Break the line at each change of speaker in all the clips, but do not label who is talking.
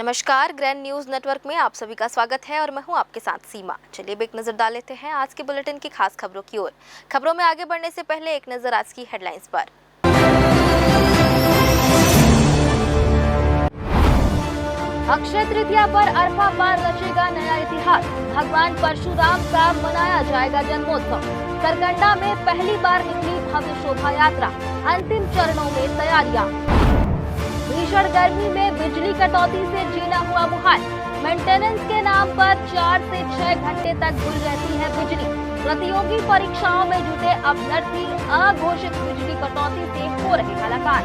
नमस्कार, grand news network में आप सभी का स्वागत है और मैं हूं आपके साथ सीमा। चलिए अब एक नजर डाल लेते हैं आज के बुलेटिन की खास खबरों की ओर। खबरों में आगे बढ़ने से पहले एक नजर आज की हेडलाइंस पर। अक्षय तृतीया पर अरफा पार रचेगा नया इतिहास। भगवान परशुराम का मनाया जाएगा जन्मोत्सव। सरकंडा में पहली बार निकली भव्य शोभा यात्रा। अंतिम चरणों में तैयारियां। भीषण गर्मी में बिजली कटौती से जीना हुआ मुहाल। मेंटेनेंस के नाम पर 4 से 6 घंटे तक गुल रहती है बिजली। प्रतियोगी परीक्षाओं में जुटे अभ्यर्थी अघोषित बिजली कटौती से हो रहे हलाकान।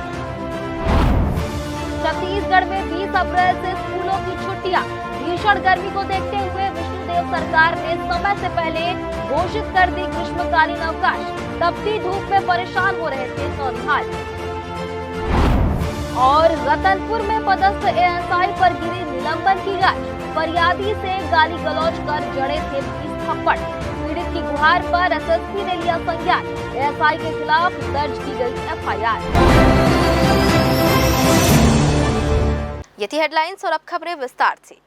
छत्तीसगढ़ में 20 अप्रैल से स्कूलों की छुट्टियां। भीषण गर्मी को देखते हुए विष्णुदेव सरकार ने समय से पहले घोषित कर दी ग्रीष्मकालीन अवकाश। तपती धूप में परेशान हो रहे थे नौनिहाल। और रतनपुर में पदस्थ एएसआई पर गिरी निलंबन की गाज। फरियादी से गाली गलौज कर जड़े थे 20 थप्पड़। पीड़ित की गुहार पर एसएसपी ने लिया संज्ञान। एएसआई के खिलाफ दर्ज की गई एफआईआर। ये थी हेडलाइंस और अब खबरें विस्तार से।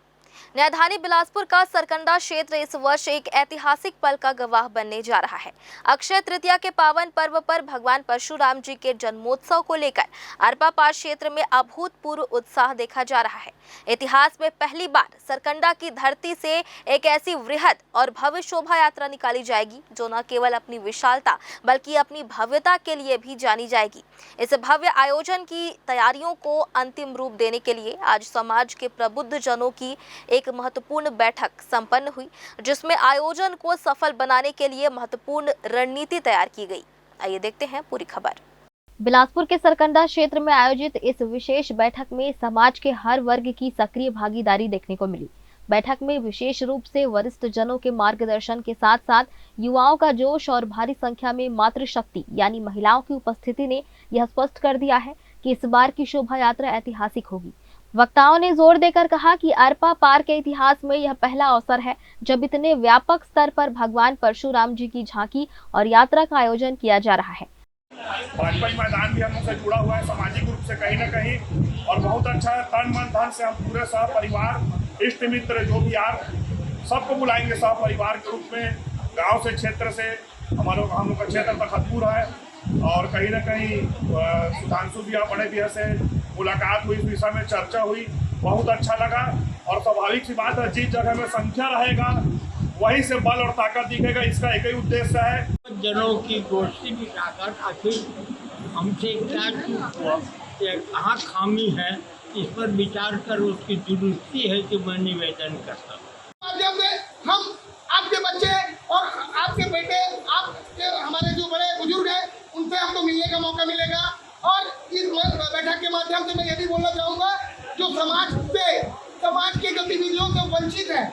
राजधानी बिलासपुर का सरकंडा क्षेत्र इस वर्ष एक ऐतिहासिक पल का गवाह बनने जा रहा है। अक्षय तृतीया के पावन पर्व पर भगवान परशुराम जी के जन्मोत्सव को लेकर अरपा पार क्षेत्र में अभूतपूर्व उत्साह देखा जा रहा है। इतिहास में पहली बार सरकंडा की धरती से एक ऐसी वृहद और भव्य शोभा यात्रा निकाली जाएगी जो न केवल अपनी विशालता बल्कि अपनी भव्यता के लिए भी जानी जाएगी। इस भव्य आयोजन की तैयारियों को अंतिम रूप देने के लिए आज समाज के प्रबुद्ध जनों की एक महत्वपूर्ण बैठक संपन्न हुई, जिसमें आयोजन को सफल बनाने के लिए महत्वपूर्ण रणनीति तैयार की गई। आइए देखते हैं पूरी खबर। बिलासपुर के सरकंडा क्षेत्र में आयोजित इस विशेष बैठक में समाज के हर वर्ग की सक्रिय भागीदारी देखने को मिली। बैठक में विशेष रूप से वरिष्ठ जनों के मार्गदर्शन के साथ साथ युवाओं का जोश और भारी संख्या में मातृशक्ति यानी महिलाओं की उपस्थिति ने यह स्पष्ट कर दिया है कि इस बार की शोभा यात्रा ऐतिहासिक होगी। वक्ताओं ने जोर देकर कहा कि अरपा पार के इतिहास में यह पहला अवसर है जब इतने व्यापक स्तर पर भगवान परशुराम जी की झांकी और यात्रा का आयोजन किया जा रहा है।
भाजपा मैदान भी हम लोग से जुड़ा हुआ है सामाजिक रूप से कहीं न कहीं, और बहुत अच्छा है। तन मन धन से हम पूरे सह परिवार इष्ट मित्र जो भी यार सबको बुलाएंगे सह परिवार के रूप में। गांव से क्षेत्र से हम लोग का क्षेत्र तखतपुर है और कहीं ना कहीं सुधांशु भैया बड़े भैया से मुलाकात हुई, इस विषय में चर्चा हुई, बहुत अच्छा लगा। और स्वाभाविक सी बात है, जिस जगह में संख्या रहेगा वहीं से बल और ताकत दिखेगा। इसका एक ही उद्देश्य है,
जनों की गोष्ठी की ताकत आखिर हमसे क्या चूक हुआ, कहाँ खामी है, इस पर विचार कर उसकी दुरुस्ती है कि मैं निवेदन करता हूँ।
माध्यम से हम आपके बच्चे और आपके बेटे, आपके हमारे जो बड़े बुजुर्ग हैं उनसे हमको मिलने का मौका मिलेगा। और इस बैठक के माध्यम से मैं ये भी बोलना चाहूँगा, जो समाज के गतिविधियों से वंचित है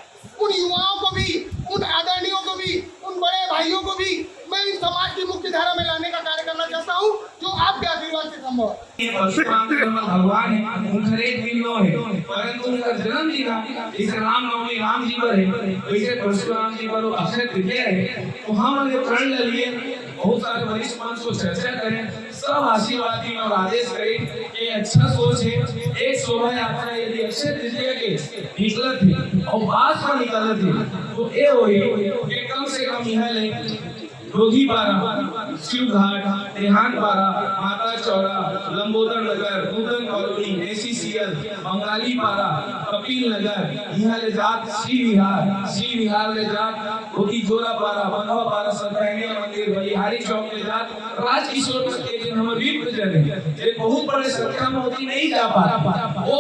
उन युवाओं को भी, उन आदरणीयों को भी, उन बड़े भाइयों को भी मैं इस समाज की मुख्य धारा में लाने का कार्य करना चाहता हूँ, जो आपके आशीर्वाद से संभव है।
भगवान है, उनका एक दिन है, परंतु उनका जन्म दिन इस रामनवमी राम जी पर है, वैसे परशुराम जी पर अक्षय तृतीया है। तो हम प्रण ले लिए, बहुत सारे वरिष्ठ मंच को चर्चा करें, सब आशीर्वाद दी और आदेश करें कि अच्छा सोच है। एक शोभा यात्रा यदि अक्षय तृतीया के निकलत है और बात पर निकलत है तो ये हो कि कम से कम यह ले रोधी पारा, शिव घाट, देहान पारा, माता चौरा, लंबोदर नगर, नूतन कॉलोनी, एसीसीएल, बंगाली पारा, कपिल नगर, यहाँ ले जात श्री विहार ले जात रोधी जोरा पारा, बनवा पारा, सतरंगिया मंदिर, बलिहारी चौक ले जात राजकिशोर के दिन हम विप्र जन ये बहुत बड़े संख्या में होती नहीं जा पा वो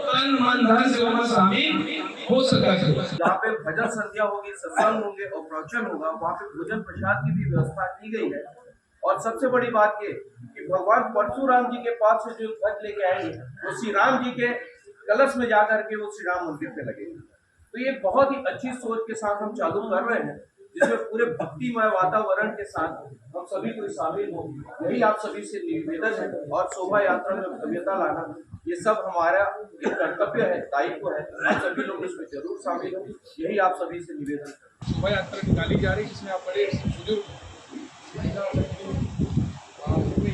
तन मन धन से वहाँ शामिल हो सका है।
जहाँ पे भजन संध्या होगी, सत्संग होंगे और प्रवचन होगा, वहाँ पे भोजन प्रसाद की भी व्यवस्था की गई है। और सबसे बड़ी बात ये कि भगवान परशुराम जी के पास से जो ध्वज लेके आएंगे वो श्री राम जी के कलश में जाकर के वो श्री राम मंदिर पे लगेगी। तो ये बहुत ही अच्छी सोच के साथ हम चालू कर रहे हैं, जिसमें पूरे भक्तिमय वातावरण के साथ हम सभी को शामिल हो। यही आप सभी से निवेदन है, और शोभा यात्रा में भव्यता लाना ये सब हमारा एक कर्तव्य है, दायित्व है। आप सभी लोग इसमें जरूर शामिल हो, यही आप सभी से निवेदन है।
शोभा यात्रा निकाली जा रही है जिसमें आप बड़े बुजुर्ग, महिला शक्ति,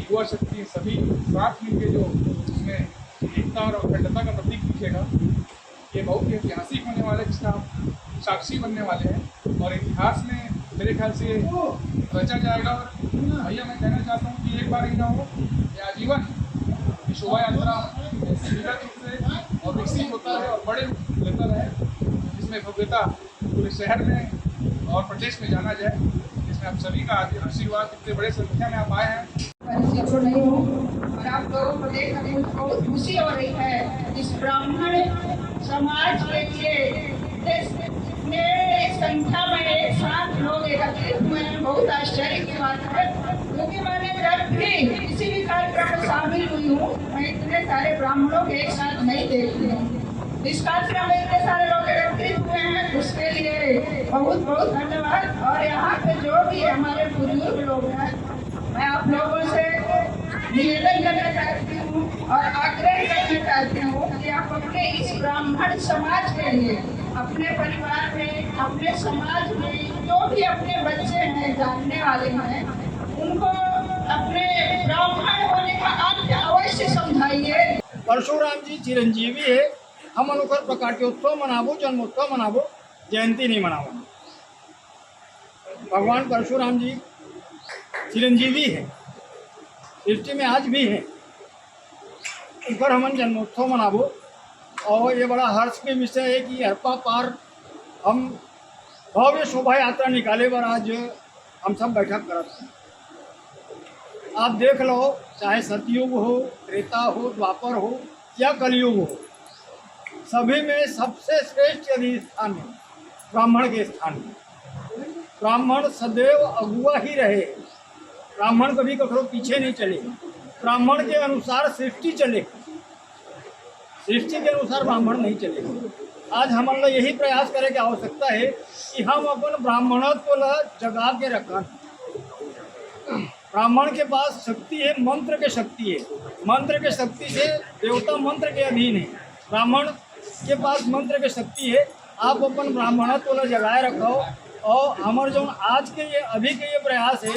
युवा शक्ति सभी साथ मिलकर जो इसमें एकता और अखंडता का प्रतीक दिखेगा,
ये बहुत ही ऐतिहासिक होने वाला है जिसका हम साक्षी बनने वाले हैं और इतिहास में मेरे ख्याल से रचा जाएगा। और भैया मैं कहना चाहता हूँ कि एक बार ही ना हो, ये आजीवन ये शोभा यात्रा विगत रूप से और विकसित होता है और बड़े रूप लेता रहे, जिसमें भव्यता पूरे शहर में और प्रदेश में जाना जाए, जिसमें आप सभी का आशीर्वाद, इतने बड़े संख्या में आप आए हैं।
तो नहीं हूँ और आप लोगों को देख मुझे बहुत खुशी हो रही है। इस ब्राह्मण समाज के लिए इतने संख्या में एक साथ लोग एकत्रित हुए हैं, बहुत आश्चर्य की बात है। क्योंकि मैंने जब भी किसी भी कार्यक्रम में शामिल हुई हूँ, मैं इतने सारे ब्राह्मणों को एक साथ नहीं देखती हूँ। इस कार्यक्रम में इतने सारे लोग एकत्रित हुए हैं, उसके लिए बहुत बहुत धन्यवाद। और यहाँ पे जो भी हमारे बुजुर्ग लोग हैं, मैं आप लोगों से निवेदन करना चाहती हूँ और आग्रह करना चाहती हूँ कि आप अपने इस ब्राह्मण समाज के लिए, अपने परिवार में, अपने समाज में जो भी अपने बच्चे हैं, जानने वाले हैं, उनको अपने ब्राह्मण होने का अर्थ अवश्य समझाइए।
परशुराम जी चिरंजीवी है, हम अनुकर प्रकाट्योत्सव मनाबो, जन्मोत्सव मनाबो, जयंती नहीं मनाबो। भगवान परशुराम जी चिरंजीवी है, सृष्टि में आज भी है, उनपर हम जन्मोत्सव मनाबो। और ये बड़ा हर्ष के विषय है कि हरपा पार हम भव्य शोभा यात्रा निकाले पर आज हम सब बैठक करते हैं। आप देख लो, चाहे सतयुग हो, त्रेता हो, द्वापर हो या कलयुग हो, सभी में सबसे श्रेष्ठ यदि स्थान है ब्राह्मण के स्थान में। ब्राह्मण सदैव अगुआ ही रहे, ब्राह्मण कभी कखरो पीछे नहीं चले, ब्राह्मण के अनुसार सृष्टि चले, सृष्टि के अनुसार ब्राह्मण नहीं चले। आज हम लोग यही प्रयास करें की आवश्यकता है कि हम अपन ब्राह्मणत्व को जगा के रखें। ब्राह्मण के पास शक्ति है, मंत्र के शक्ति है, मंत्र के शक्ति से देवता मंत्र के अधीन है, ब्राह्मण के पास मंत्र के शक्ति है। आप अपन ब्राह्मणत्व को जगाए रखो। और हमारे जो आज के ये अभी के ये प्रयास है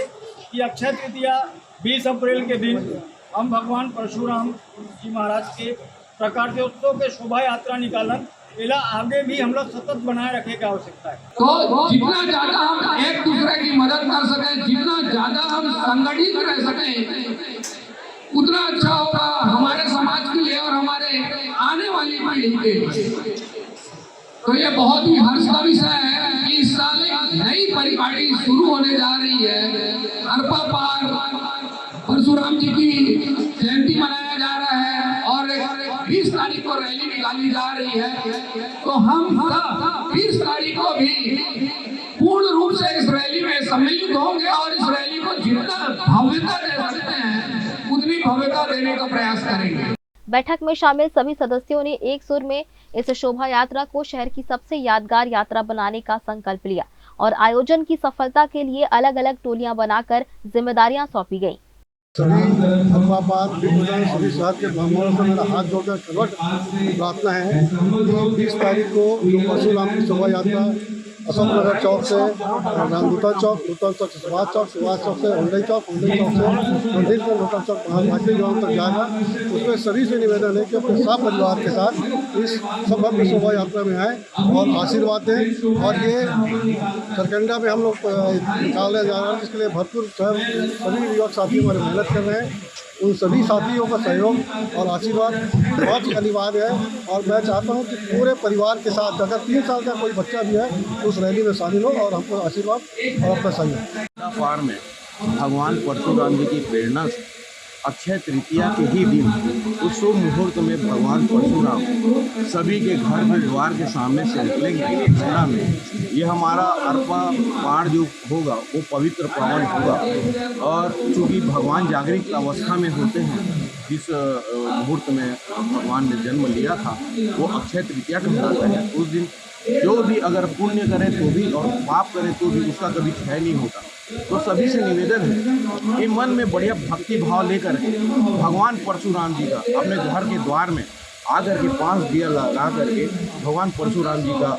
कि अक्षय तृतीया 20 अप्रैल के दिन हम भगवान परशुराम जी महाराज के प्रकाट्योत्सव के शोभा यात्रा निकालन, पहला आगे भी हम लोग सतत बनाए रखे की आवश्यकता है।
तो जितना ज्यादा हम एक दूसरे की मदद कर सकें, जितना ज्यादा हम संगठित रह सकें, उतना अच्छा होगा हमारे समाज के लिए और हमारे आने वाली पीढ़ी के लिए। तो ये बहुत ही हर्ष का विषय है कि इस साल एक नई परिपाटी शुरू होने जा रही है। हरपा पार परशुराम जी की जयंती मनाया जा रहा है और 20 तारीख को रैली निकाली जा रही है। तो हम सब 20 तारीख को भी पूर्ण रूप से इस रैली में सम्मिलित होंगे और इस रैली को जितना भव्यता दे सकते हैं उतनी भव्यता देने का प्रयास करेंगे।
बैठक में शामिल सभी सदस्यों ने एक सुर में इस शोभा यात्रा को शहर की सबसे यादगार यात्रा बनाने का संकल्प लिया और आयोजन की सफलता के लिए अलग अलग टोलियां बनाकर जिम्मेदारियां सौंपी गईं।
सभी सभी शहर के ब्राह्मणों से मेरा हाथ जोड़कर प्रार्थना है कि 20 तारीख को जो परशुराम की शोभा यात्रा अशोक नगर चौक से नूतन चौक से सुभाष चौक से हुंडई चौक से मंदिर से नूतन चौक भारतीय ग्राउंड तक जाएगा। उसमें सभी से निवेदन है कि अपने सब परिवार के साथ इस सब भव्य शोभा यात्रा में आए और आशीर्वाद दें। और ये सरकंडा में हम लोग निकालने जा रहे हैं, जिसके लिए भरपूर सभी युवक साथी हमारे मेहनत कर रहे हैं। उन सभी साथियों का सहयोग और आशीर्वाद बहुत ही अनिवार्य है। और मैं चाहता हूं कि पूरे परिवार के साथ अगर 3 साल का कोई बच्चा भी है तो उस रैली में शामिल हो और हमको आशीर्वाद और अपना सहयोग।
पार में भगवान परशुराम जी की प्रेरणा से अक्षय तृतीया के ही दिन उस शुभ मुहूर्त में भगवान परशुराम सभी के घर में द्वार के सामने से निकलेंगे ठंडा में। ये हमारा अर्पा पार जो होगा वो पवित्र पावन होगा। और चूँकि भगवान जागृत अवस्था में होते हैं, जिस मुहूर्त में भगवान ने जन्म लिया था वो अक्षय तृतीया कहलाता है। उस दिन जो भी अगर पुण्य करे तो भी और पाप करे तो भी उसका कभी क्षय नहीं होता। तो सभी से निवेदन है कि मन में बढ़िया भक्ति भाव लेकर भगवान परशुराम जी का अपने घर के द्वार में आकर के 5 दिया लगा करके भगवान परशुराम जी का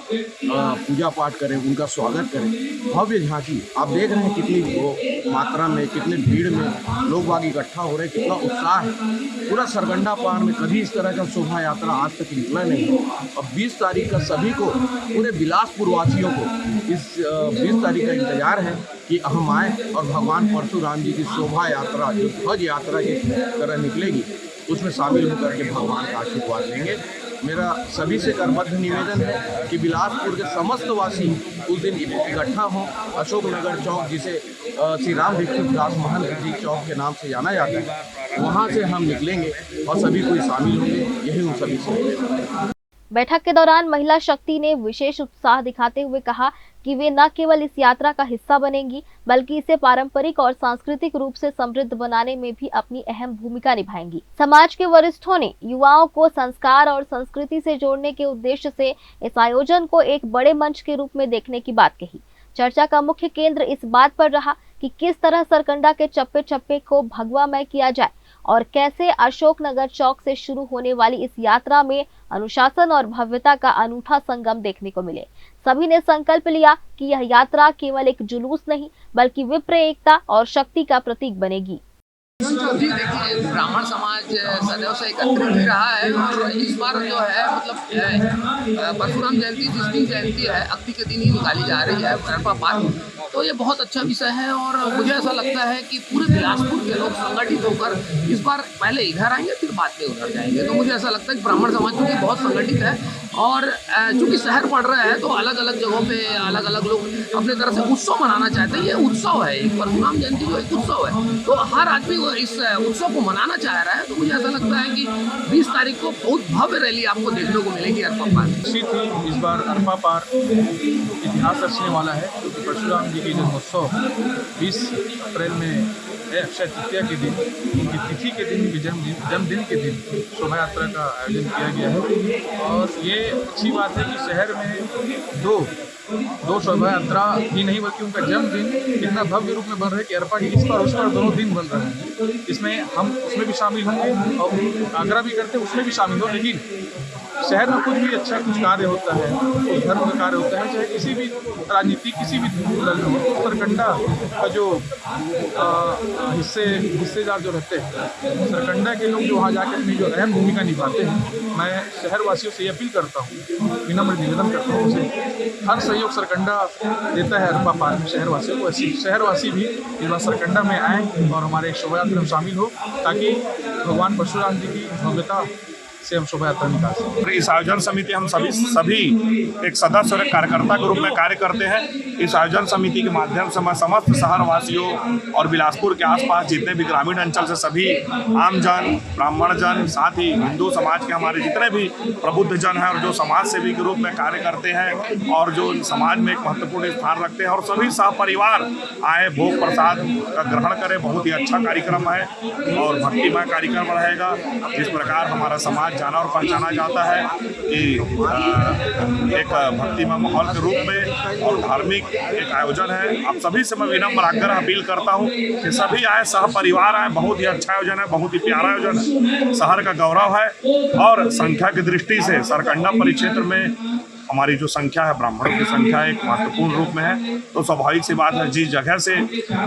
पूजा पाठ करें, उनका स्वागत करें। भव्य झांकी आप देख रहे हैं कितनी मात्रा में, कितने भीड़ में लोग बाग इकट्ठा हो रहे हैं, कितना उत्साह है। पूरा सरकंडा पार में कभी इस तरह का शोभा यात्रा आज तक निकला नहीं है। अब 20 तारीख का सभी को, पूरे बिलासपुर वासियों को इस 20 तारीख का इंतजार है कि हम आए और भगवान परशुराम जी की शोभा यात्रा जो ध्वज यात्रा की तरह निकलेगी उसमें शामिल होकर के भगवान का आशीर्वाद लेंगे। मेरा सभी से करबद्ध निवेदन है कि बिलासपुर के समस्त वासी उस दिन इकट्ठा हों। अशोकनगर चौक, जिसे श्री राम भिक्षु दास महंत जी चौक के नाम से जाना जाता है, वहाँ से हम निकलेंगे और सभी कोई शामिल होंगे। यही उन सभी से निवेदन है।
बैठक के दौरान महिला शक्ति ने विशेष उत्साह दिखाते हुए कहा कि वे न केवल इस यात्रा का हिस्सा बनेंगी बल्कि इसे पारंपरिक और सांस्कृतिक रूप से समृद्ध बनाने में भी अपनी अहम भूमिका निभाएंगी। समाज के वरिष्ठों ने युवाओं को संस्कार और संस्कृति से जोड़ने के उद्देश्य से इस आयोजन को एक बड़े मंच के रूप में देखने की बात कही। चर्चा का मुख्य केंद्र इस बात पर रहा कि किस तरह सरकंडा के चप्पे चप्पे को भगवामय किया जाए और कैसे अशोकनगर चौक से शुरू होने वाली इस यात्रा में अनुशासन और भव्यता का अनूठा संगम देखने को मिले। सभी ने संकल्प लिया कि यह यात्रा केवल एक जुलूस नहीं बल्कि विप्र एकता और शक्ति का प्रतीक बनेगी।
जी देखिए, ब्राह्मण समाज सदैव से एकत्रित ही रहा है और इस बार जो है मतलब परशुराम जयंती जिस दिन जयंती है अक्ति के दिन ही निकाली जा रही है अरपा पार। तो ये बहुत अच्छा विषय है और मुझे ऐसा लगता है कि पूरे बिलासपुर के लोग संगठित होकर इस बार पहले इधर आएंगे फिर बाद में उधर जाएंगे। तो मुझे ऐसा लगता है कि ब्राह्मण समाज चूँकि बहुत संगठित है और चूँकि शहर पड़ रहा है तो अलग अलग जगहों पे अलग अलग लोग अपने तरह से उत्सव मनाना चाहते हैं। ये उत्सव है, एक परशुराम जयंती जो एक उत्सव है, तो हर आदमी इस उत्सव को मनाना चाह रहा है। तो मुझे ऐसा लगता है कि 20 तारीख को बहुत भव्य रैली आपको देखने को मिलेगी अरपा पार।
इस बार अरपा पार इतिहास रचने वाला है क्योंकि परशुराम जी की जन्मोत्सव 20 अप्रैल में अक्षय तृतीया के दिन, उनकी तिथि के दिन, उनके जन्मदिन के दिन शोभा यात्रा का आयोजन किया गया है। और ये अच्छी बात है कि शहर में दो शोभा यात्रा ही नहीं बल्कि उनका जन्मदिन इतना भव्य रूप में बन रहा है कि अरपा की इस पर उस पर दोनों दिन बन रहे हैं। इसमें हम उसमें भी शामिल होंगे और आग्रह भी करते हैं उसमें भी शामिल हो। लेकिन शहर में कुछ भी अच्छा कुछ कार्य होता है, कुछ धर्म का कार्य होता है, चाहे किसी भी राजनीति किसी भी दल में हो, सरकंडा का जो हिस्सेदार जो रहते हैं, सरकंडा के लोग जो वहाँ जाकर अपनी जो अहम भूमिका निभाते हैं, मैं शहर वासियों से अपील करता हूँ, विनम्र निवेदन करता हूँ उसे हर सहयोग सरकंडा देता है अरपा पार में शहर वासियों को। ऐसी शहरवासी भी इस बार सरकंडा में आएँ और हमारे एक शोभा यात्रा में शामिल हो ताकि भगवान परशुराम जी की भव्यता से हम शोभा यात्रा निकाल सकें।
इस आयोजन समिति हम सभी एक सदस्य और एक कार्यकर्ता के रूप में कार्य करते हैं। इस आयोजन समिति के माध्यम से मैं समस्त शहर वासियों और बिलासपुर के आसपास जितने भी ग्रामीण अंचल से सभी आमजन, ब्राह्मण जन, साथ ही हिंदू समाज के हमारे जितने भी प्रबुद्ध जन हैं और जो समाज सेवी के रूप में कार्य करते हैं और जो समाज में एक महत्वपूर्ण स्थान रखते हैं और सभी सहपरिवार आए, भोग प्रसाद का ग्रहण करें। बहुत ही अच्छा कार्यक्रम है और भक्तिमय कार्यक्रम रहेगा। जिस प्रकार हमारा समाज जाना और पहचाना जाता है कि एक भक्तिमय माहौल के रूप में और धार्मिक एक आयोजन है। आप सभी से मैं विनम्र आग्रह अपील करता हूँ कि सभी आए, सहपरिवार आए। बहुत ही अच्छा आयोजन है, बहुत ही प्यारा आयोजन है, शहर का गौरव है और संख्या की दृष्टि से सरकंडा परिक्षेत्र में हमारी जो संख्या है, ब्राह्मणों की संख्या एक महत्वपूर्ण रूप में है। तो स्वाभाविक सी बात है जिस जगह से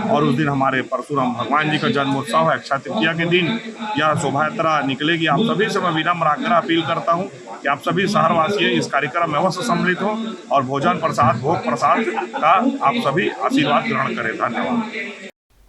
और उस दिन हमारे परशुराम भगवान जी का जन्मोत्सव है, अक्षय तृतीया के दिन यह शोभा यात्रा निकलेगी। आप सभी से मैं विनम्र आग्रह अपील करता हूँ कि आप सभी शहरवासी इस कार्यक्रम में अवश्य सम्मिलित हो और भोजन प्रसाद, भोग प्रसाद का आप सभी आशीर्वाद ग्रहण करें। धन्यवाद।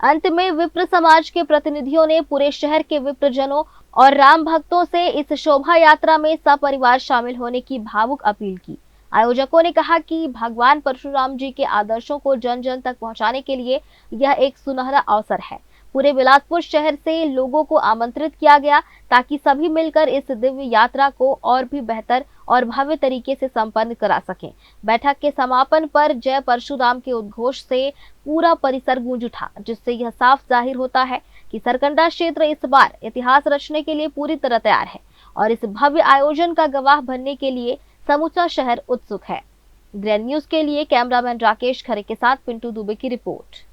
अंत में विप्र समाज के प्रतिनिधियों ने पूरे शहर के विप्रजनों और राम भक्तों से इस शोभा यात्रा में सपरिवार शामिल होने की भावुक अपील की। आयोजकों ने कहा कि भगवान परशुराम जी के आदर्शों को जन जन तक पहुंचाने के लिए यह एक सुनहरा अवसर है। पूरे बिलासपुर शहर से लोगों को आमंत्रित किया गया ताकि सभी मिलकर इस दिव्य यात्रा को और भी बेहतर और भव्य तरीके से संपन्न करा सकें। बैठक के समापन पर जय परशुराम के उद्घोष से पूरा परिसर गूंज उठा, जिससे यह साफ जाहिर होता है कि सरकंडा क्षेत्र इस बार इतिहास रचने के लिए पूरी तरह तैयार है और इस भव्य आयोजन का गवाह बनने के लिए समूचा शहर उत्सुक है। ग्रैंड न्यूज के लिए कैमरामैन राकेश खरे के साथ पिंटू दुबे की रिपोर्ट।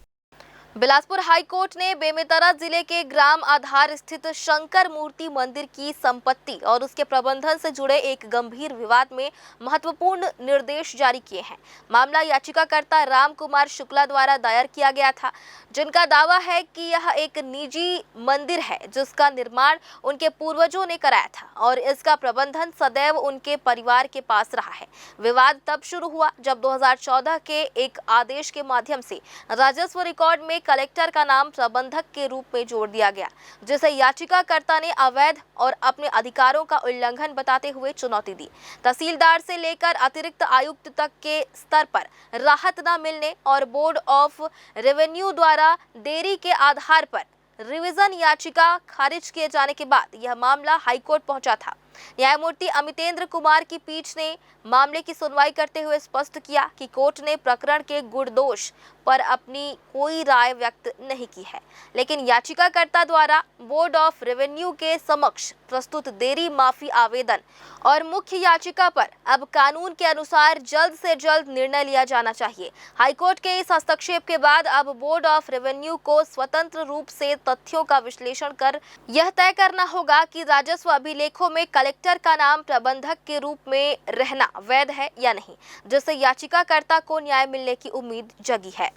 बिलासपुर हाई कोर्ट ने बेमेतरा जिले के ग्राम आधार स्थित शंकर मूर्ति मंदिर की संपत्ति और उसके प्रबंधन से जुड़े एक गंभीर विवाद में महत्वपूर्ण निर्देश जारी किए हैं। मामला याचिकाकर्ता राम कुमार शुक्ला द्वारा दायर किया गया था, जिनका दावा है कि यह एक निजी मंदिर है जिसका निर्माण उनके पूर्वजों ने कराया था और इसका प्रबंधन सदैव उनके परिवार के पास रहा है। विवाद तब शुरू हुआ जब 2014 के एक आदेश के माध्यम से राजस्व रिकॉर्ड में कलेक्टर का नाम प्रबंधक के रूप में जोड़ दिया गया, जिसे याचिकाकर्ता ने अवैध और अपने अधिकारों का उल्लंघन बताते हुए चुनौती दी। तहसीलदार से लेकर अतिरिक्त आयुक्त तक के स्तर पर राहत न मिलने और बोर्ड ऑफ रेवेन्यू द्वारा देरी के आधार पर रिवीजन याचिका खारिज किए जाने के बाद यह मामला हाईकोर्ट पहुंचा था। न्यायमूर्ति अमितेंद्र कुमार की पीठ ने मामले की सुनवाई करते हुए स्पष्ट किया कि कोर्ट ने प्रकरण के गुण दोष पर अपनी कोई राय व्यक्त नहीं की है, लेकिन याचिकाकर्ता द्वारा बोर्ड ऑफ रेवेन्यू के समक्ष प्रस्तुत देरी माफी आवेदन और मुख्य याचिका पर अब कानून के अनुसार जल्द से जल्द निर्णय लिया जाना चाहिए। हाईकोर्ट के इस हस्तक्षेप के बाद अब बोर्ड ऑफ रेवेन्यू को स्वतंत्र रूप से तथ्यों का विश्लेषण कर यह तय करना होगा कि राजस्व अभिलेखों में कलेक्टर का नाम प्रबंधक के रूप में रहना वैध है या नहीं, जिससे याचिकाकर्ता को न्याय मिलने की उम्मीद जगी है।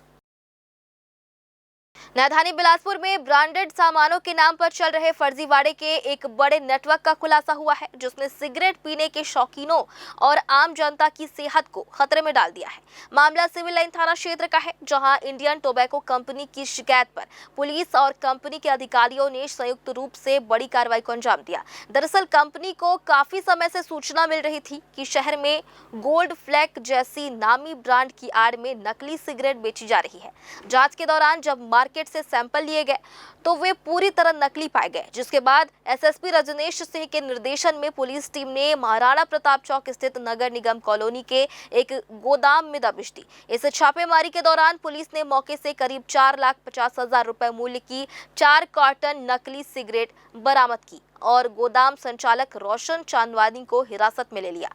राजधानी बिलासपुर में ब्रांडेड सामानों के नाम पर चल रहे फर्जीवाड़े के एक बड़े नेटवर्क का खुलासा हुआ है, जिसने सिगरेट पीने के शौकीनों और आम जनता की सेहत को खतरे में डाल दिया है। मामला सिविल लाइन थाना क्षेत्र का है, जहां इंडियन टोबैको कंपनी की शिकायत पर पुलिस और कंपनी के अधिकारियों ने संयुक्त रूप से बड़ी कार्रवाई को अंजाम दिया। दरअसल कंपनी को काफी समय से सूचना मिल रही थी कि शहर में गोल्ड फ्लैग जैसी नामी ब्रांड की आड़ में नकली सिगरेट बेची जा रही है। जांच के दौरान जब मार्केट से सैंपल लिए गए तो वे पूरी तरह नकली पाए गए, जिसके बाद एसएसपी रजनीश सिंह के निर्देशन में पुलिस टीम ने महाराणा प्रताप चौक स्थित नगर निगम कॉलोनी के एक गोदाम में दबिश दी। इस छापेमारी के दौरान पुलिस ने मौके से करीब 4,50,000 रुपए मूल्य की 4 कार्टन नकली सिगरेट बरामद की और गोदाम संचालक रोशन चांदवानी को हिरासत में ले लिया।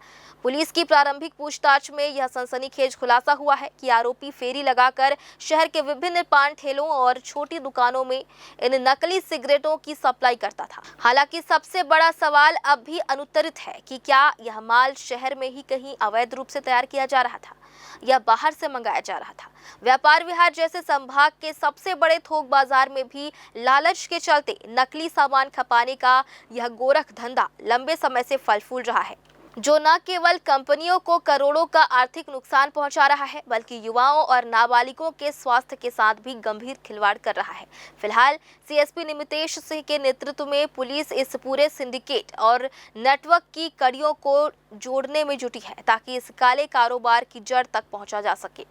पुलिस की प्रारंभिक पूछताछ में यह सनसनीखेज खुलासा हुआ है कि आरोपी फेरी लगाकर शहर के विभिन्न पान ठेलों और छोटी दुकानों में इन नकली सिगरेटों की सप्लाई करता था। हालांकि सबसे बड़ा सवाल अब भी अनुत्तरित है कि क्या यह माल शहर में ही कहीं अवैध रूप से तैयार किया जा रहा था या बाहर से मंगाया जा रहा था। व्यापार विहार जैसे संभाग के सबसे बड़े थोक बाजार में भी लालच के चलते नकली सामान खपाने का यह गोरख धंधा लंबे समय से फल फूल रहा है, जो न केवल कंपनियों को करोड़ों का आर्थिक नुकसान पहुंचा रहा है, बल्कि युवाओं और नाबालिगों के स्वास्थ्य के साथ भी गंभीर खिलवाड़ कर रहा है। फिलहाल सीएसपी निमितेश सिंह के नेतृत्व में पुलिस इस पूरे सिंडिकेट और नेटवर्क की कड़ियों को जोड़ने में जुटी है, ताकि इस काले कारोबार की जड़ तक पहुंचा जा सके।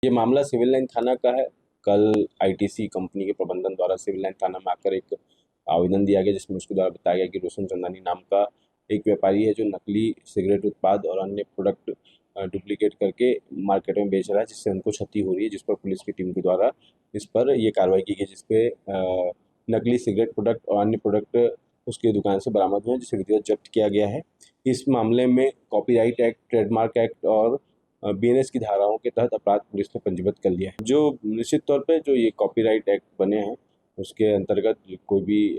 ये मामला सिविल लाइन थाना का है। कल आईटीसी कंपनी के प्रबंधन द्वारा सिविल लाइन थाना में आकर एक आवेदन दिया गया, जिसमें उसके द्वारा बताया गया कि रोशन चंदानी नाम का एक व्यापारी है जो नकली सिगरेट उत्पाद और अन्य प्रोडक्ट डुप्लीकेट करके मार्केट में बेच रहा है, जिससे उनको क्षति हो रही है। जिस पर पुलिस की टीम के द्वारा इस पर ये कार्रवाई की गई, जिसपे नकली सिगरेट प्रोडक्ट और अन्य प्रोडक्ट उसकी दुकान से बरामद हुए, जिसे विधिवत जब्त किया गया है। इस मामले में कॉपीराइट एक्ट, ट्रेडमार्क एक्ट और बीएनएस की धाराओं के तहत अपराध पुलिस ने पंजीबद्ध कर लिया है। जो निश्चित तौर पे जो ये कॉपीराइट एक्ट बने हैं उसके अंतर्गत कोई भी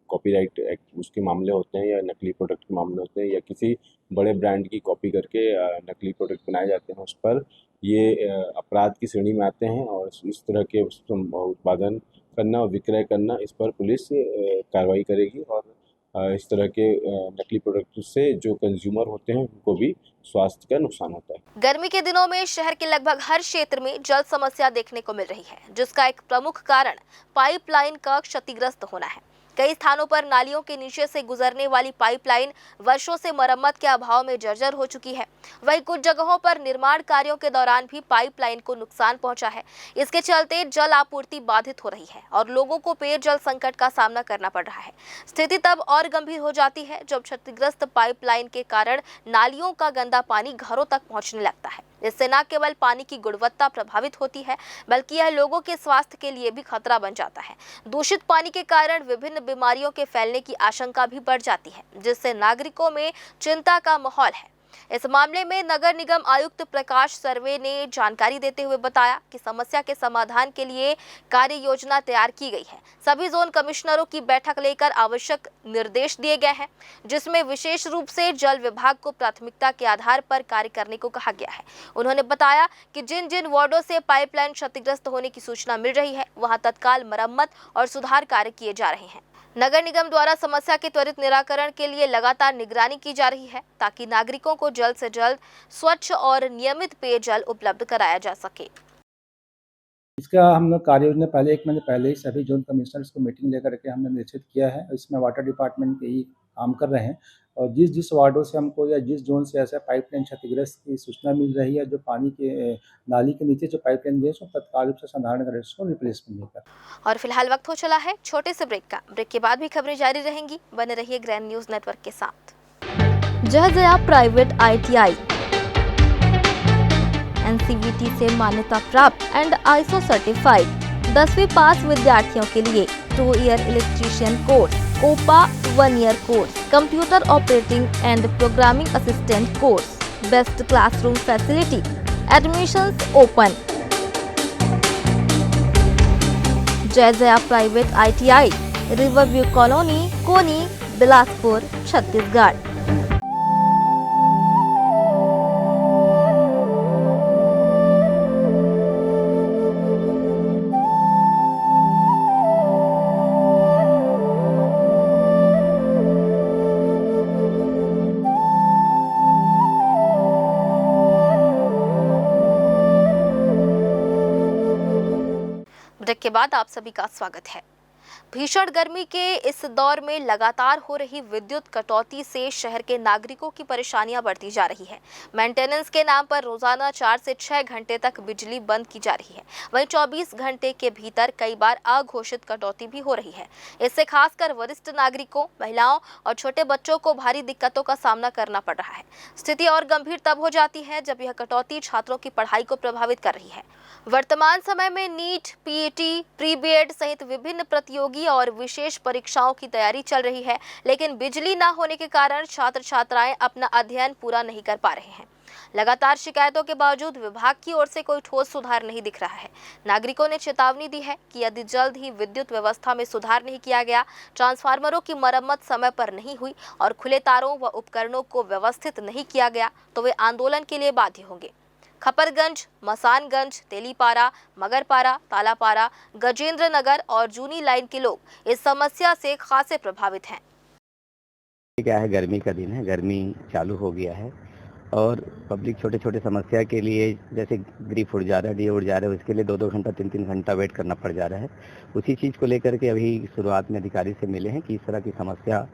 कॉपीराइट एक्ट उसके मामले होते हैं या नकली प्रोडक्ट के मामले होते हैं या किसी बड़े ब्रांड की कॉपी करके नकली प्रोडक्ट बनाए जाते हैं, उस पर ये अपराध की श्रेणी में आते हैं और इस तरह के उत्पादन करना और विक्रय करना, इस पर पुलिस कार्रवाई करेगी और इस तरह के नकली प्रोडक्ट से जो कंज्यूमर होते हैं उनको भी स्वास्थ्य का नुकसान होता है।
गर्मी के दिनों में शहर के लगभग हर क्षेत्र में जल समस्या देखने को मिल रही है, जिसका एक प्रमुख कारण पाइपलाइन का क्षतिग्रस्त होना है। कई स्थानों पर नालियों के नीचे से गुजरने वाली पाइपलाइन वर्षों से मरम्मत के अभाव में जर्जर हो चुकी है। वहीं कुछ जगहों पर निर्माण कार्यों के दौरान भी पाइपलाइन को नुकसान पहुंचा है। इसके चलते जल आपूर्ति बाधित हो रही है और लोगों को पेयजल संकट का सामना करना पड़ रहा है। स्थिति तब और गंभीर हो जाती है जब क्षतिग्रस्त पाइपलाइन के कारण नालियों का गंदा पानी घरों तक पहुंचने लगता है। इससे न केवल पानी की गुणवत्ता प्रभावित होती है, बल्कि यह लोगों के स्वास्थ्य के लिए भी खतरा बन जाता है। दूषित पानी के कारण विभिन्न बीमारियों के फैलने की आशंका भी बढ़ जाती है, जिससे नागरिकों में चिंता का माहौल है। इस मामले में नगर निगम आयुक्त प्रकाश सर्वे ने जानकारी देते हुए बताया कि समस्या के समाधान के लिए कार्य योजना तैयार की गई है। सभी जोन कमिश्नरों की बैठक लेकर आवश्यक निर्देश दिए गए हैं, जिसमें विशेष रूप से जल विभाग को प्राथमिकता के आधार पर कार्य करने को कहा गया है। उन्होंने बताया कि जिन जिन वार्डों से पाइपलाइन क्षतिग्रस्त होने की सूचना मिल रही है, वहां तत्काल मरम्मत और सुधार कार्य किए जा रहे हैं। नगर निगम द्वारा समस्या के त्वरित निराकरण के लिए लगातार निगरानी की जा रही है, ताकि नागरिकों को जल्द से जल्द स्वच्छ और नियमित पेयजल उपलब्ध कराया जा सके।
इसका हम लोग कार्य योजना पहले 1 महीने पहले ही सभी जोन कमिश्नर्स को मीटिंग लेकर के हमने निश्चित किया है। इसमें वाटर डिपार्टमेंट के ही काम कर रहे हैं और जिस जिस वार्डों से हमको या जिस जोन से ऐसा पाइपलाइन क्षतिग्रस्त की सूचना मिल रही है, जो पानी के नाली के नीचे जो पाइपलाइन गई है, तत्काल रूप से संधारण कर उसको रिप्लेसमेंट देकर।
और फिलहाल वक्त हो चला है छोटे से ब्रेक का। ब्रेक के बाद भी खबरें जारी रहेंगी। बने रहिए ग्रैंड न्यूज नेटवर्क के साथ। जयजया प्राइवेट ITI NCVT से मान्यता प्राप्त एंड ISO सर्टिफाइड 10वीं पास विद्यार्थियों के लिए 2 year electrician course, OPA 1 year course, computer operating and programming assistant course, best classroom facility, admissions open. Jayjaya private ITI, Riverview colony, Koni, Bilaspur, Chhattisgarh. Break के बाद आप सभी का स्वागत है। भीषण गर्मी के इस दौर में लगातार हो रही विद्युत कटौती से शहर के नागरिकों की परेशानियां बढ़ती जा रही है। मेंटेनेंस के नाम पर रोजाना 4 से 6 घंटे तक बिजली बंद की जा रही है। वहीं 24 घंटे के भीतर कई बार अघोषित कटौती भी हो रही है। इससे खासकर वरिष्ठ नागरिकों, महिलाओं और छोटे बच्चों को भारी दिक्कतों का सामना करना पड़ रहा है। स्थिति और गंभीर तब हो जाती है जब यह कटौती छात्रों की पढ़ाई को प्रभावित कर रही है। वर्तमान समय में नीट, PET, प्री-बीएड सहित विभिन्न प्रतियोगी और विशेष परीक्षाओं की तैयारी चल रही है, लेकिन बिजली न होने के कारण छात्र छात्राएं अपना अध्ययन पूरा नहीं कर पा रहे हैं। लगातार शिकायतों के बावजूद विभाग की ओर से कोई ठोस सुधार नहीं दिख रहा है। नागरिकों ने चेतावनी दी है कि यदि जल्द ही विद्युत व्यवस्था में सुधार नहीं किया गया, ट्रांसफार्मरों की मरम्मत समय पर नहीं हुई और खुले तारों व उपकरणों को व्यवस्थित नहीं किया गया, तो वे आंदोलन के लिए बाध्य होंगे। खपरगंज, मसानगंज, तेलीपारा, मगरपारा, तालापारा, गजेंद्र नगर और जूनी लाइन के लोग इस समस्या से खासे प्रभावित हैं।
क्या है, गर्मी का दिन है, गर्मी चालू हो गया है और पब्लिक छोटे छोटे समस्या के लिए, जैसे ग्रिप उड़ जा रहा है, डीए उड़ जा रहा है, उसके लिए 2-2 घंटा 3-3 घंटा वेट करना पड़ जा रहा है। उसी चीज़ को लेकर के अभी शुरुआत में अधिकारी से मिले हैं कि इस तरह की समस्या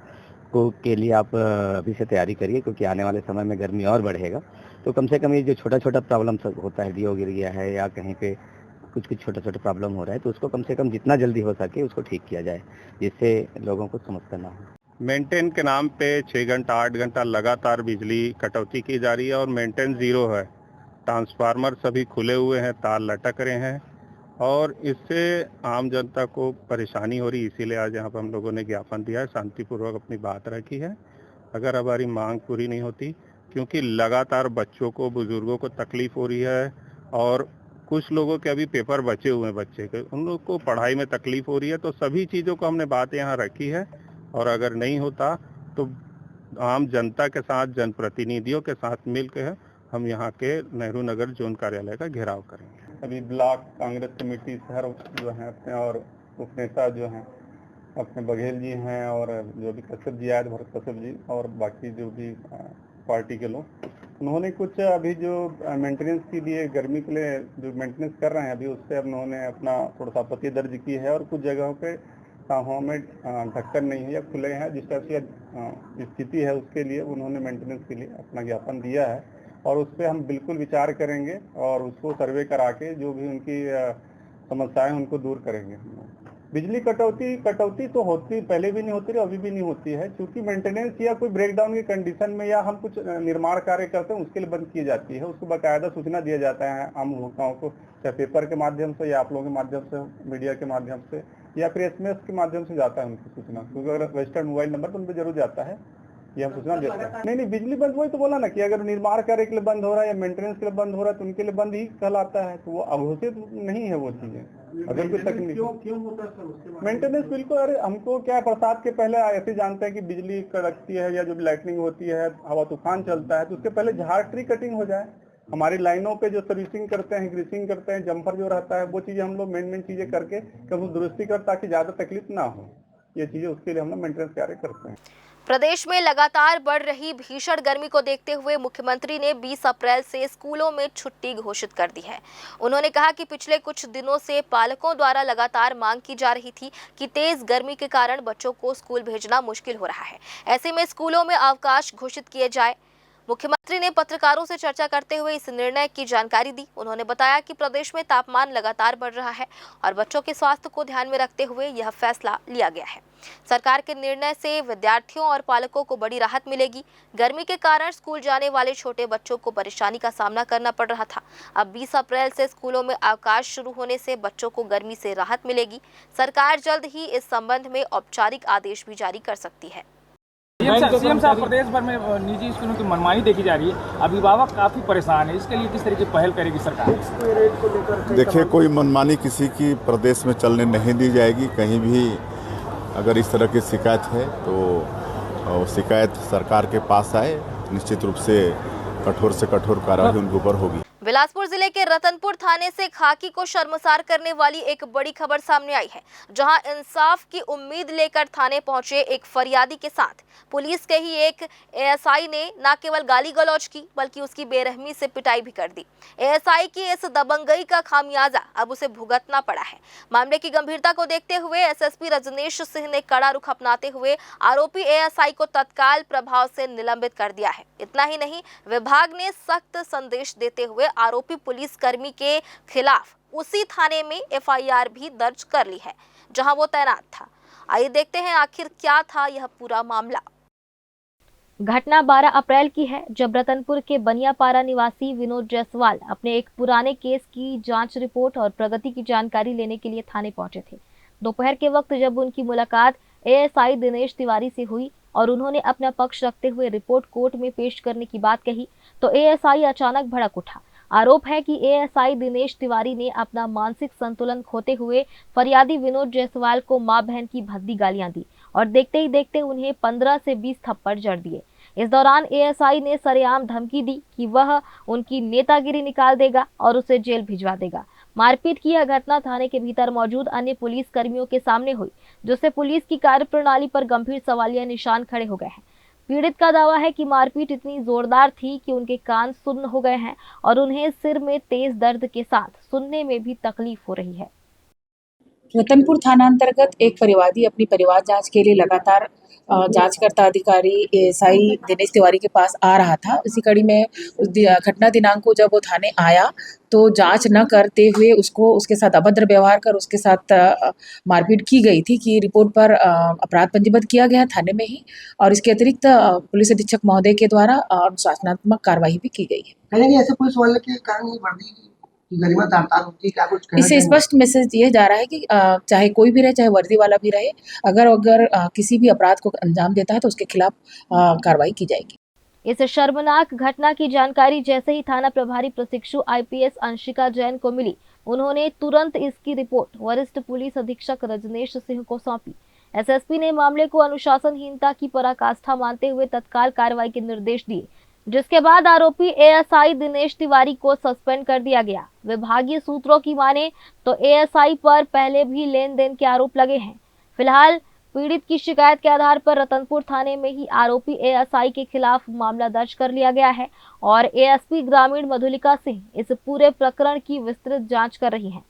को के लिए आप अभी से तैयारी करिए, क्योंकि आने वाले समय में गर्मी और बढ़ेगा। तो कम से कम ये जो छोटा छोटा प्रॉब्लम सब होता है, डीओ गिर गया है या कहीं पे कुछ छोटा छोटा प्रॉब्लम हो रहा है, तो उसको कम से कम जितना जल्दी हो सके उसको ठीक किया जाए, जिससे लोगों को समस्या ना हो।
मेंटेन के नाम पे 6 घंटा 8 घंटा लगातार बिजली कटौती की जा रही है और मेंटेन ज़ीरो है। ट्रांसफार्मर सभी खुले हुए हैं, तार लटक रहे हैं और इससे आम जनता को परेशानी हो रही है। इसीलिए आज यहाँ पर हम लोगों ने ज्ञापन दिया है, शांतिपूर्वक अपनी बात रखी है। अगर हमारी मांग पूरी नहीं होती, क्योंकि लगातार बच्चों को, बुजुर्गों को तकलीफ हो रही है और कुछ लोगों के अभी पेपर बचे हुए हैं बच्चे के, उन लोगों को पढ़ाई में तकलीफ हो रही है। तो सभी चीज़ों को हमने बात यहाँ रखी है और अगर नहीं होता तो आम जनता के साथ, जनप्रतिनिधियों के साथ मिलकर हम यहाँ के नेहरू नगर जोन कार्यालय का घेराव करेंगे। अभी ब्लॉक कांग्रेस कमेटी शहर जो है अपने और उपनेता जो हैं अपने बघेल जी हैं और जो भी कश्यप जी आए, भरत कश्यप जी और बाकी जो भी पार्टी के लोग, उन्होंने कुछ अभी जो मेंटेनेंस के लिए गर्मी के लिए जो मेंटेनेंस कर रहे हैं अभी, उससे उन्होंने अपना थोड़ा सा आपत्ति दर्ज की है और कुछ जगहों पे टाउन में ढक्कन नहीं है या खुले हैं, जिस तरह से स्थिति है उसके लिए उन्होंने मेंटेनेंस के लिए अपना ज्ञापन दिया है और उस पर हम बिल्कुल विचार करेंगे और उसको सर्वे करा के जो भी उनकी समस्याएं उनको दूर करेंगे। बिजली कटौती तो होती, पहले भी नहीं होती रही, अभी भी नहीं होती है, क्योंकि मेंटेनेंस या कोई ब्रेकडाउन की कंडीशन में या हम कुछ निर्माण कार्य करते हैं उसके लिए बंद की जाती है। उसको बाकायदा सूचना दिया जाता है आम उपभोक्ताओं को, चाहे पेपर के माध्यम से या आप लोगों के माध्यम से, मीडिया के माध्यम से या फिर SMS के माध्यम से जाता है उनकी सूचना, क्योंकि अगर रजिस्टर्ड मोबाइल नंबर तो उन पर जरूर जाता है। ये हम सूचना देते हैं। नहीं, बिजली बंद, वही तो बोला ना कि अगर निर्माण कार्य के लिए बंद हो रहा है या मेंटेनेंस के लिए बंद हो रहा है तो उनके लिए बंद ही कहलाता है, तो वो अघोषित नहीं है वो चीजें। अगर कोई तकनीक क्यों होता है सर मेंटेनेंस, बिल्कुल। अरे हमको क्या, बरसात के पहले ऐसे जानते हैं कि बिजली कड़कती है या जो लाइटनिंग होती है, हवा तूफान चलता है, तो उसके पहले झाड़ ट्री कटिंग हो जाए। हमारी लाइनों पे जो सर्विसिंग करते हैं, ग्रीसिंग करते हैं, जम्पर जो रहता है, वो चीजें हम लोग मेन चीजें करके कभी दुरुस्ती कर, ताकि ज्यादा तकलीफ ना हो। ये चीजें उसके लिए हम लोग मेंटेनेंस कार्य करते हैं।
प्रदेश में लगातार बढ़ रही भीषण गर्मी को देखते हुए मुख्यमंत्री ने 20 अप्रैल से स्कूलों में छुट्टी घोषित कर दी है। उन्होंने कहा कि पिछले कुछ दिनों से पालकों द्वारा लगातार मांग की जा रही थी कि तेज गर्मी के कारण बच्चों को स्कूल भेजना मुश्किल हो रहा है, ऐसे में स्कूलों में अवकाश घोषित किए जाए। मुख्यमंत्री ने पत्रकारों से चर्चा करते हुए इस निर्णय की जानकारी दी। उन्होंने बताया कि प्रदेश में तापमान लगातार बढ़ रहा है और बच्चों के स्वास्थ्य को ध्यान में रखते हुए यह फैसला लिया गया है। सरकार के निर्णय से विद्यार्थियों और पालकों को बड़ी राहत मिलेगी। गर्मी के कारण स्कूल जाने वाले छोटे बच्चों को परेशानी का सामना करना पड़ रहा था। अब 20 अप्रैल से स्कूलों में अवकाश शुरू होने से बच्चों को गर्मी से राहत मिलेगी। सरकार जल्द ही इस संबंध में औपचारिक आदेश भी जारी कर सकती है।
सीएम साहब, प्रदेश भर में निजी स्कूलों की मनमानी देखी जा रही है, अभिभावक काफी परेशान है, इसके लिए किस तरह की पहल करेगी सरकार?
देखिए, कोई मनमानी किसी की प्रदेश में चलने नहीं दी जाएगी। कहीं भी अगर इस तरह की शिकायत है तो शिकायत सरकार के पास आए, निश्चित रूप से कठोर से कठोर कार्रवाई उनके ऊपर होगी।
बिलासपुर जिले के रतनपुर थाने से खाकी को शर्मसार करने वाली एक बड़ी खबर सामने आई है, जहां इंसाफ की उम्मीद लेकर थाने पहुंचे एक फरियादी के साथ पुलिस के ही एक एएसआई ने न केवल गाली गलौज की बल्कि उसकी बेरहमी से पिटाई भी कर दी। एएसआई की इस दबंगई का खामियाजा अब उसे भुगतना पड़ा है। मामले की गंभीरता को देखते हुए एसएसपी रजनीश सिंह ने कड़ा रुख अपनाते हुए आरोपी एएसआई को तत्काल प्रभाव से निलंबित कर दिया है। इतना ही नहीं, विभाग ने सख्त संदेश देते हुए आरोपी पुलिसकर्मी के खिलाफ उसी थाने में एफआईआर भी दर्ज कर ली है जहां वो तैनात था। आइए देखते हैं आखिर क्या था यह पूरा मामला। घटना 12 अप्रैल की है, जब रतनपुर के बनियापारा निवासी विनोद जायसवाल अपने एक पुराने केस की जांच रिपोर्ट और प्रगति की जानकारी लेने के लिए थाने पहुंचे थे। दोपहर के वक्त जब उनकी मुलाकात एएसआई दिनेश तिवारी से हुई और उन्होंने अपना पक्ष रखते हुए रिपोर्ट कोर्ट में पेश करने की बात कही तो एएसआई अचानक भड़क उठा। आरोप है कि एएसआई दिनेश तिवारी ने अपना मानसिक संतुलन खोते हुए फरियादी विनोद जायसवाल को मां बहन की भद्दी गालियां दी और देखते ही देखते उन्हें 15 से 20 थप्पड़ जड़ दिए। इस दौरान एएसआई ने सरेआम धमकी दी कि वह उनकी नेतागिरी निकाल देगा और उसे जेल भिजवा देगा। मारपीट की यह घटना थाने के भीतर मौजूद अन्य पुलिस कर्मियों के सामने हुई, जिससे पुलिस की कार्यप्रणाली पर गंभीर सवालिया निशान खड़े हो गए हैं। पीड़ित का दावा है कि मारपीट इतनी जोरदार थी कि उनके कान सुन्न हो गए हैं और उन्हें सिर में तेज दर्द के साथ सुनने में भी तकलीफ हो रही है।
रतनपुर थाना अंतर्गत एक परिवादी अपनी परिवार जांच के लिए लगातार जांचकर्ता अधिकारी एएसआई दिनेश तिवारी के पास आ रहा था। इसी कड़ी में उस घटना दिनांक को जब वो थाने आया तो जांच न करते हुए उसके साथ अभद्र व्यवहार कर उसके साथ मारपीट की गई थी कि रिपोर्ट पर अपराध पंजीबद्ध किया गया थाने में ही और इसके अतिरिक्त पुलिस अधीक्षक महोदय के द्वारा अनुशासनात्मक कार्रवाई भी की गई है।
कहेंगे ऐसे पुलिस वाले के कारण वर्दी गरिमा तार होती है, क्या कुछ
इससे स्पष्ट मैसेज दिया जा रहा है कि चाहे कोई भी रहे, चाहे वर्दी वाला भी रहे, अगर किसी भी अपराध को अंजाम देता है तो उसके खिलाफ कार्रवाई की जाएगी।
इस शर्मनाक घटना की जानकारी जैसे ही थाना प्रभारी प्रशिक्षु आईपीएस अंशिका जैन को मिली, उन्होंने तुरंत इसकी रिपोर्ट वरिष्ठ पुलिस अधीक्षक रजनीश सिंह को सौंपी। एसएसपी ने मामले को अनुशासनहीनता की पराकाष्ठा मानते हुए तत्काल कार्रवाई के निर्देश दिए, जिसके बाद आरोपी एएसआई दिनेश तिवारी को सस्पेंड कर दिया गया। विभागीय सूत्रों की माने तो एएसआई पर पहले भी लेन देन के आरोप लगे हैं। फिलहाल पीड़ित की शिकायत के आधार पर रतनपुर थाने में ही आरोपी एएसआई के खिलाफ मामला दर्ज कर लिया गया है और एएसपी ग्रामीण मधुलिका सिंह इस पूरे प्रकरण की विस्तृत जांच कर रही हैं।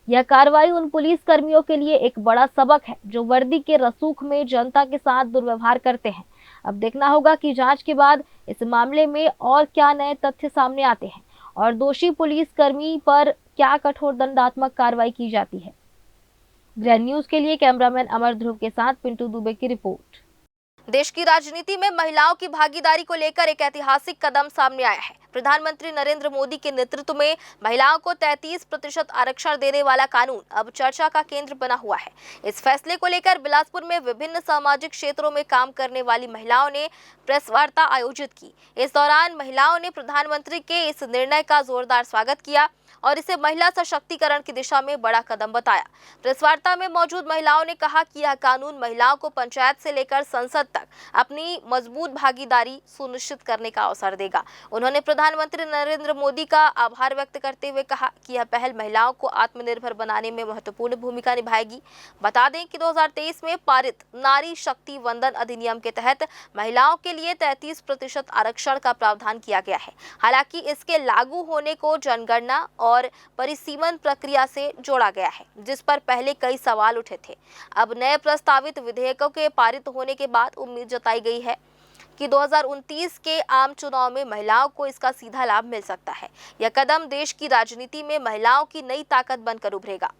यह कार्रवाई उन पुलिस कर्मियों के लिए एक बड़ा सबक है जो वर्दी के रसूख में जनता के साथ दुर्व्यवहार करते हैं। अब देखना होगा कि जांच के बाद इस मामले में और क्या नए तथ्य सामने आते हैं और दोषी पुलिसकर्मी पर क्या कठोर दंडात्मक कार्रवाई की जाती है। ग्रैंड न्यूज के लिए कैमरामैन अमर ध्रुव के साथ पिंटू दुबे की रिपोर्ट। देश की राजनीति में महिलाओं की भागीदारी को लेकर एक ऐतिहासिक कदम सामने आया है। प्रधानमंत्री नरेंद्र मोदी के नेतृत्व में महिलाओं को 33% आरक्षण देने वाला कानून अब चर्चा का केंद्र बना हुआ है। इस फैसले को लेकर बिलासपुर में विभिन्न सामाजिक क्षेत्रों में काम करने वाली महिलाओं ने प्रेस वार्ता आयोजित की। इस दौरान महिलाओं ने प्रधानमंत्री के इस निर्णय का जोरदार स्वागत किया और इसे महिला सशक्तिकरण की दिशा में बड़ा कदम बताया। प्रेस वार्ता में मौजूद महिलाओं ने कहा कि यह कानून महिलाओं को पंचायत से लेकर संसद तक अपनी मजबूत भागीदारी सुनिश्चित करने का अवसर देगा। उन्होंने प्रधानमंत्री नरेंद्र मोदी का आभार व्यक्त करते हुए कहा कि यह पहल महिलाओं को आत्मनिर्भर बनाने में महत्वपूर्ण भूमिका निभाएगी। बता दें कि 2023 में पारित नारी शक्ति वंदन अधिनियम के तहत महिलाओं के लिए 33% आरक्षण का प्रावधान किया गया है। हालांकि इसके लागू होने को जनगणना और परिसीमन प्रक्रिया से जोड़ा गया है, जिस पर पहले कई सवाल उठे थे। अब नए प्रस्तावित विधेयकों के पारित होने के बाद उम्मीद जताई गई है कि 2029 के आम चुनाव में महिलाओं को इसका सीधा लाभ मिल सकता है। यह कदम देश की राजनीति में महिलाओं की नई ताकत बनकर उभरेगा।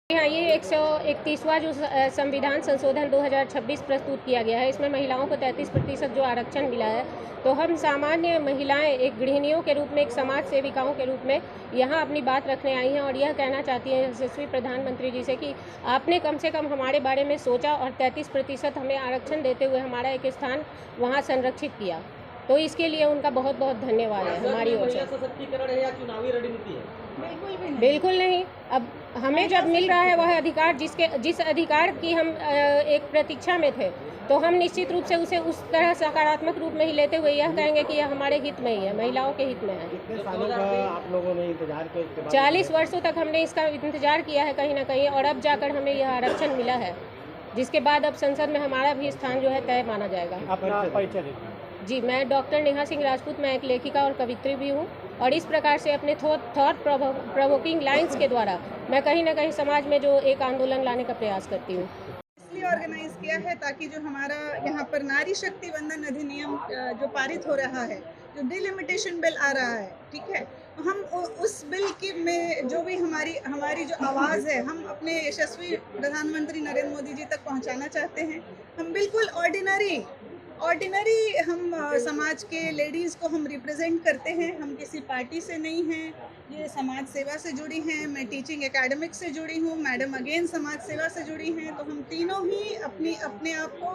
ये 131वां जो संविधान संशोधन 2026 प्रस्तुत किया गया है, इसमें महिलाओं को 33% जो आरक्षण मिला है, तो हम सामान्य महिलाएं एक गृहिणियों के रूप में, एक समाज सेविकाओं के रूप में यहाँ अपनी बात रखने आई हैं और यह कहना चाहती हैं यशस्वी प्रधानमंत्री जी से कि आपने कम से कम हमारे बारे में सोचा और 33% हमें आरक्षण देते हुए हमारा एक स्थान वहाँ संरक्षित किया। तो इसके लिए उनका बहुत बहुत धन्यवाद है हमारी ओर से।
सशक्तिकरण है या चुनावी रणनीति है?
बिल्कुल नहीं। अब हमें जब मिल रहा है वह अधिकार, जिस अधिकार की हम एक प्रतीक्षा में थे, तो हम निश्चित रूप से उसे उस तरह सकारात्मक रूप में ही लेते हुए यह कहेंगे कि यह हमारे हित में ही है, महिलाओं के हित में है।
कितने सालों का आप लोगों ने इंतजार किया?
40 वर्षों तक हमने इसका इंतजार किया है कहीं ना कहीं, और अब जाकर हमें यह आरक्षण मिला है, जिसके बाद अब संसद में हमारा भी स्थान जो है तय माना जाएगा। जी, मैं डॉक्टर नेहा सिंह राजपूत, मैं एक लेखिका और कवित्री भी हूँ, और इस प्रकार से अपने थॉट प्रोवोकिंग लाइंस के द्वारा मैं कहीं ना कहीं समाज में जो एक आंदोलन लाने का प्रयास करती हूँ।
इसलिए ऑर्गेनाइज किया है ताकि जो हमारा यहाँ पर नारी शक्ति वंदन अधिनियम जो पारित हो रहा है, जो डिलिमिटेशन बिल आ रहा है, ठीक है, तो हम उस बिल की में जो भी हमारी जो आवाज़ है, हम अपने यशस्वी प्रधानमंत्री नरेंद्र मोदी जी तक पहुँचाना चाहते हैं। हम बिल्कुल ऑर्डिनरी हम समाज के लेडीज़ को हम रिप्रेजेंट करते हैं। हम किसी पार्टी से नहीं हैं, ये समाज सेवा से जुड़ी हैं। मैं टीचिंग एकेडमिक से जुड़ी हूँ, मैडम अगेन समाज सेवा से जुड़ी हैं। तो हम तीनों ही अपने आप को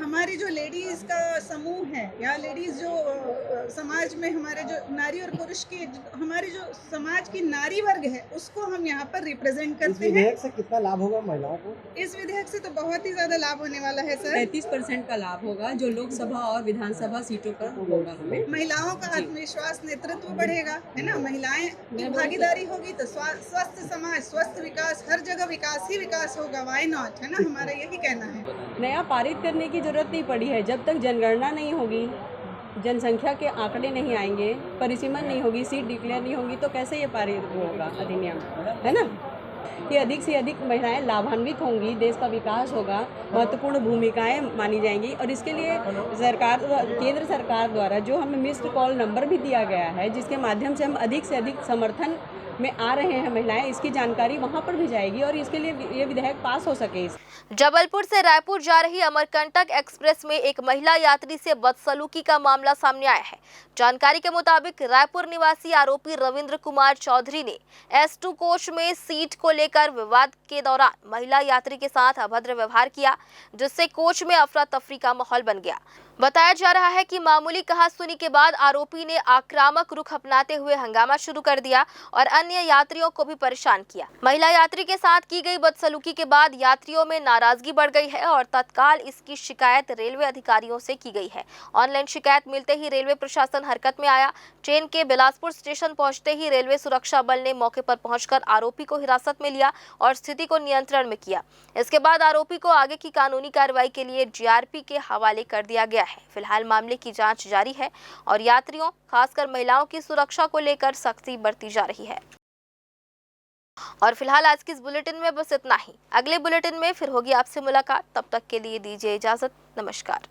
हमारी जो लेडीज़ का समूह है, या लेडीज़ जो समाज में हमारे जो नारी और पुरुष की हमारी जो समाज की नारी वर्ग है, उसको हम यहाँ पर रिप्रेजेंट करते हैं।
इस विधेयक से कितना लाभ होगा महिलाओं को?
इस विधेयक से तो बहुत ही ज़्यादा लाभ होने वाला है सर।
33% का लाभ होगा जो लोकसभा और विधानसभा सीटों पर होगा। हमें
महिलाओं का आत्मविश्वास, नेतृत्व बढ़ेगा, है ना। महिलाएं की भागीदारी होगी तो स्वस्थ समाज, स्वस्थ विकास, हर जगह विकास ही विकास होगा। व्हाई नॉट, है ना, हमारा यही कहना है।
नया पारित करने की जरूरत नहीं पड़ी है। जब तक जनगणना नहीं होगी, जनसंख्या के आंकड़े नहीं आएंगे, परिसीमन नहीं होगी, सीट डिक्लेयर नहीं होगी, तो कैसे ये पारित होगा अधिनियम, है ना। कि अधिक से अधिक महिलाएं लाभान्वित होंगी, देश का विकास होगा, महत्वपूर्ण भूमिकाएं मानी जाएंगी। और इसके लिए केंद्र सरकार द्वारा जो हमें मिस्ड कॉल नंबर भी दिया गया है, जिसके माध्यम से हम अधिक से अधिक समर्थन में आ रहे हैं महिलाएं, इसकी जानकारी वहां पर भी जाएगी और इसके लिए ये विधेयक पास हो सके।
जबलपुर से रायपुर जा रही अमरकंटक एक्सप्रेस में एक महिला यात्री से बदसलूकी का मामला सामने आया है। जानकारी के मुताबिक रायपुर निवासी आरोपी रविंद्र कुमार चौधरी ने S2 कोच में सीट को लेकर विवाद के दौरान महिला यात्री के साथ अभद्र व्यवहार किया, जिससे कोच में अफरा तफरी का माहौल बन गया। बताया जा रहा है कि मामूली कहासुनी के बाद आरोपी ने आक्रामक रुख अपनाते हुए हंगामा शुरू कर दिया और अन्य यात्रियों को भी परेशान किया। महिला यात्री के साथ की गई बदसलूकी के बाद यात्रियों में नाराजगी बढ़ गई है और तत्काल इसकी शिकायत रेलवे अधिकारियों से की गई है। ऑनलाइन शिकायत मिलते ही रेलवे प्रशासन हरकत में आया। ट्रेन के बिलासपुर स्टेशन पहुंचते ही रेलवे सुरक्षा बल ने मौके पर पहुंचकर आरोपी को हिरासत में लिया और स्थिति को नियंत्रण में किया। इसके बाद आरोपी को आगे की कानूनी कार्रवाई के लिए GRP के हवाले कर दिया गया है। फिलहाल मामले की जांच जारी है और यात्रियों, खासकर महिलाओं की सुरक्षा को लेकर सख्ती बरती जा रही है। और फिलहाल आज की इस बुलेटिन में बस इतना ही। अगले बुलेटिन में फिर होगी आपसे मुलाकात। तब तक के लिए दीजिए इजाजत। नमस्कार।